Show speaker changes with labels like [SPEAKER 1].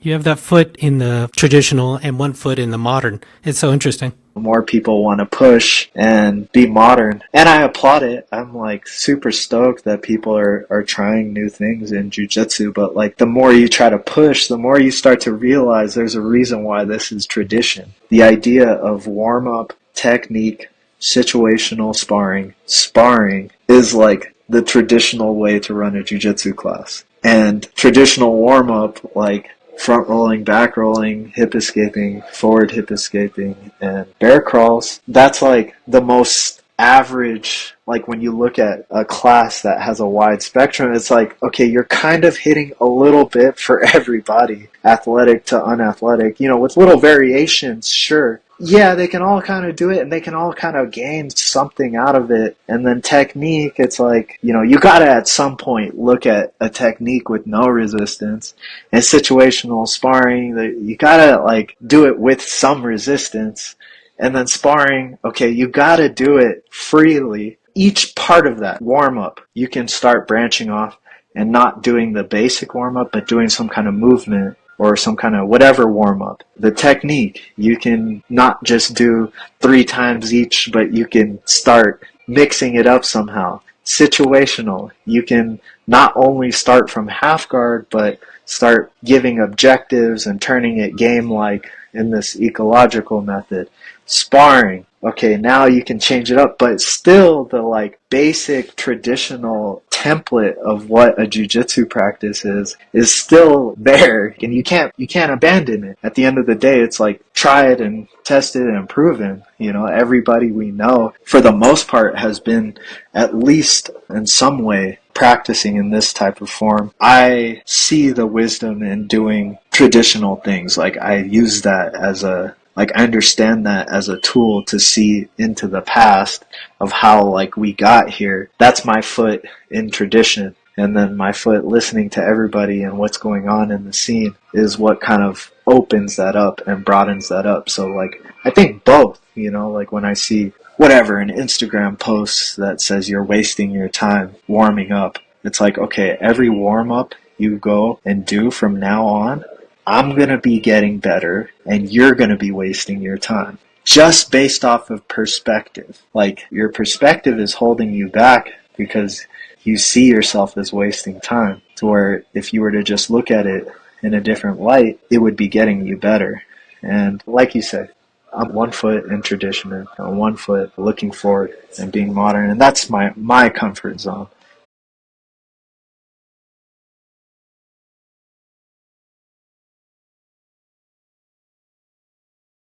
[SPEAKER 1] You have that foot in the traditional and one foot in the modern. It's so interesting.
[SPEAKER 2] More people want to push and be modern. And I applaud it. I'm like super stoked that people are trying new things in jiu-jitsu. But like the more you try to push, the more you start to realize there's a reason why this is tradition. The idea of warm-up, technique, situational sparring. Sparring is like the traditional way to run a jiu-jitsu class. And traditional warm-up, like front rolling, back rolling, hip escaping, forward hip escaping, and bear crawls, that's like the most average. Like when you look at a class that has a wide spectrum, it's like, okay, you're kind of hitting a little bit for everybody, athletic to unathletic, with little variations, sure. Yeah, they can all kind of do it and they can all kind of gain something out of it. And then technique, it's like, you got to at some point look at a technique with no resistance. And situational sparring, you got to like do it with some resistance. And then sparring, okay, you got to do it freely. Each part of that warm-up, you can start branching off and not doing the basic warm-up, but doing some kind of movement or some kind of whatever warm-up. The technique, you can not just do 3 times each, but you can start mixing it up somehow. Situational, you can not only start from half guard, but start giving objectives and turning it game-like in this ecological method. Sparring, okay, now you can change it up, but still the like basic traditional template of what a jiu-jitsu practice is still there, and you can't abandon it. At the end of the day, it's like try it and test it and proven. Everybody we know for the most part has been at least in some way practicing in this type of form. I see the wisdom in doing traditional things. Like I use that as I understand that as a tool to see into the past of how like we got here. That's my foot in tradition. And then my foot listening to everybody and what's going on in the scene is what kind of opens that up and broadens that up. So like I think both, like when I see whatever, an Instagram post that says you're wasting your time warming up, it's like, okay, every warm up you go and do from now on, I'm going to be getting better and you're going to be wasting your time. Just based off of perspective. Like your perspective is holding you back because you see yourself as wasting time. To where if you were to just look at it in a different light, it would be getting you better. And like you said, I'm 1 foot in tradition and I'm 1 foot looking forward and being modern. And that's my comfort zone.